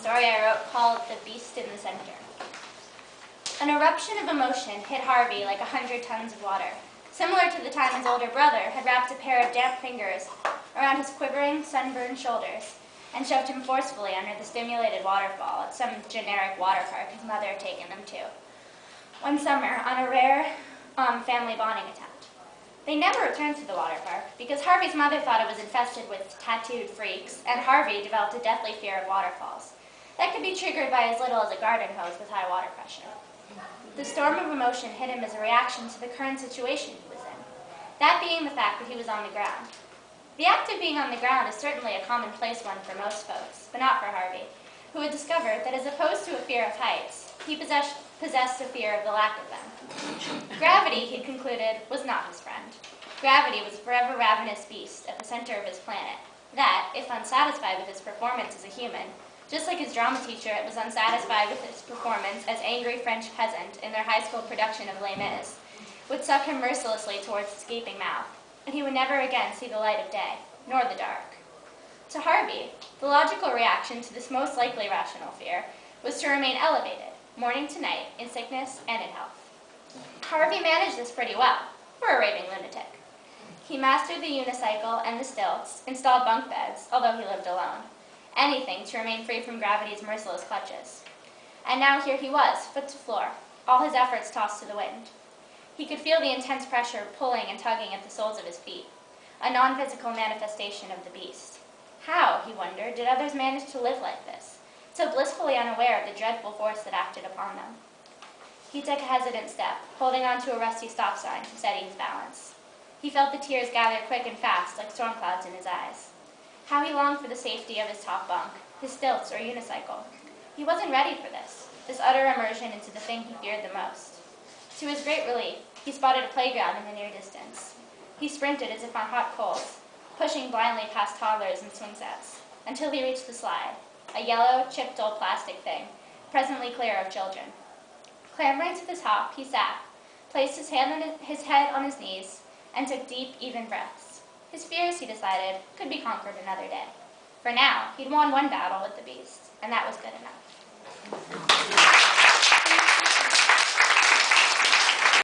story I wrote called The Beast in the Center. An eruption of emotion hit Harvey like 100 tons of water, similar to the time his older brother had wrapped a pair of damp fingers around his quivering, sunburned shoulders and shoved him forcefully under the stimulated waterfall at some generic water park his mother had taken them to. One summer, on a rare family bonding attempt. They never returned to the water park because Harvey's mother thought it was infested with tattooed freaks, and Harvey developed a deathly fear of waterfalls that could be triggered by as little as a garden hose with high water pressure. The storm of emotion hit him as a reaction to the current situation he was in, that being the fact that he was on the ground. The act of being on the ground is certainly a commonplace one for most folks, but not for Harvey, who had discovered that as opposed to a fear of heights, he possessed a fear of the lack of them. Gravity, he concluded, was not his friend. Gravity was a forever ravenous beast at the center of his planet that, if unsatisfied with his performance as a human, just like his drama teacher was unsatisfied with his performance as angry French peasant in their high school production of Les Mis, would suck him mercilessly towards his gaping mouth, and he would never again see the light of day, nor the dark. To Harvey, the logical reaction to this most likely rational fear was to remain elevated, morning to night, in sickness and in health. Harvey managed this pretty well, for a raving lunatic. He mastered the unicycle and the stilts, installed bunk beds, although he lived alone, anything to remain free from gravity's merciless clutches. And now here he was, foot to floor, all his efforts tossed to the wind. He could feel the intense pressure pulling and tugging at the soles of his feet, a non-physical manifestation of the beast. How, he wondered, did others manage to live like this, so blissfully unaware of the dreadful force that acted upon them? He took a hesitant step, holding onto a rusty stop sign to steady his balance. He felt the tears gather quick and fast like storm clouds in his eyes. How he longed for the safety of his top bunk, his stilts or unicycle. He wasn't ready for this utter immersion into the thing he feared the most. To his great relief, he spotted a playground in the near distance. He sprinted as if on hot coals, pushing blindly past toddlers and swing sets, until he reached the slide, a yellow, chipped old plastic thing, presently clear of children. Clambering to the top, he sat, placed his head on his knees, and took deep, even breaths. His fears, he decided, could be conquered another day. For now, he'd won one battle with the beast, and that was good enough.